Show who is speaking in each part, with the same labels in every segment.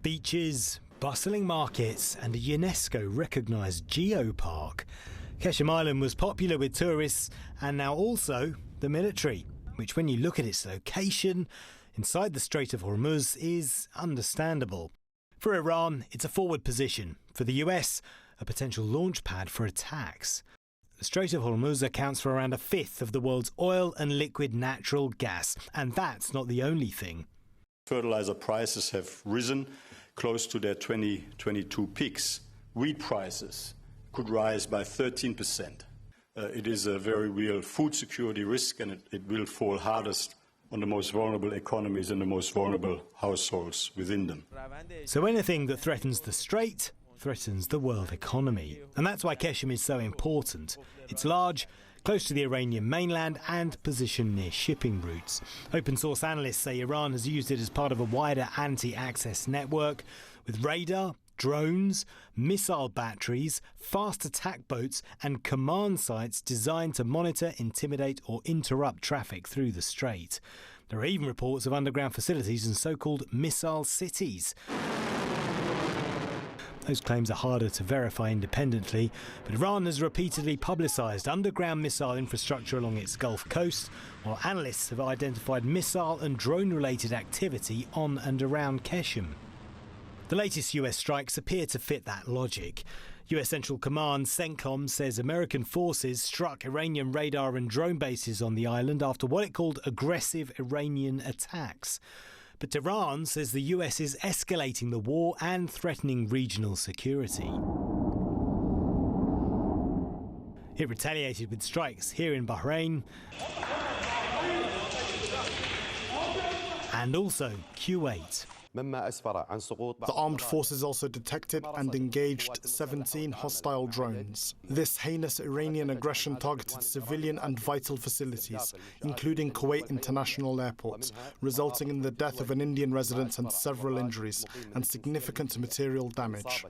Speaker 1: beaches, bustling markets and a UNESCO-recognised geopark. Qeshm Island was popular with tourists and now also the military, which when you look at its location inside the Strait of Hormuz is understandable. For Iran, it's a forward position. For the US, a potential launch pad for attacks. The Strait of Hormuz accounts for around a fifth of the world's oil and liquid natural gas, and that's not the only thing.
Speaker 2: Fertilizer prices have risen close to their 2022 peaks. Wheat prices could rise by 13%. It is a very real food security risk, and it will fall hardest on the most vulnerable economies and the most vulnerable households within them.
Speaker 1: So anything that threatens the strait threatens the world economy. And that's why Qeshm is so important. It's large, close to the Iranian mainland and positioned near shipping routes. Open source analysts say Iran has used it as part of a wider anti-access network with radar, drones, missile batteries, fast attack boats and command sites designed to monitor, intimidate or interrupt traffic through the strait. There are even reports of underground facilities and so-called missile cities. Those claims are harder to verify independently, but Iran has repeatedly publicised underground missile infrastructure along its Gulf coast, while analysts have identified missile and drone-related activity on and around Qeshm. The latest US strikes appear to fit that logic. US Central Command CENTCOM says American forces struck Iranian radar and drone bases on the island after what it called aggressive Iranian attacks. But Tehran says the US is escalating the war and threatening regional security. It retaliated with strikes here in Bahrain and also Kuwait.
Speaker 3: The armed forces also detected and engaged 17 hostile drones. This heinous Iranian aggression targeted civilian and vital facilities, including Kuwait International Airport, resulting in the death of an Indian resident and several injuries and significant material damage.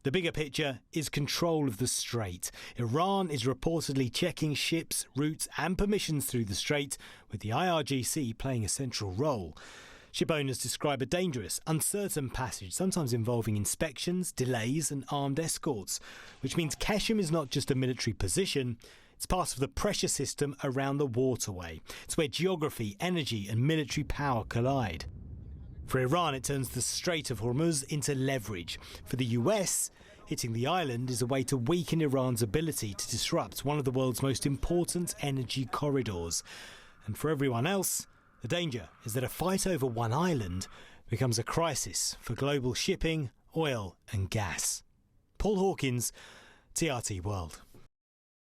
Speaker 1: The bigger picture is control of the strait. Iran is reportedly checking ships, routes and permissions through the strait, with the IRGC playing a central role. Ship owners describe a dangerous, uncertain passage, sometimes involving inspections, delays and armed escorts, which means Qeshm is not just a military position, it's part of the pressure system around the waterway. It's where geography, energy and military power collide. For Iran, it turns the Strait of Hormuz into leverage. For the US, hitting the island is a way to weaken Iran's ability to disrupt one of the world's most important energy corridors. And for everyone else, the danger is that a fight over one island becomes a crisis for global shipping, oil and gas. Paul Hawkins, TRT World.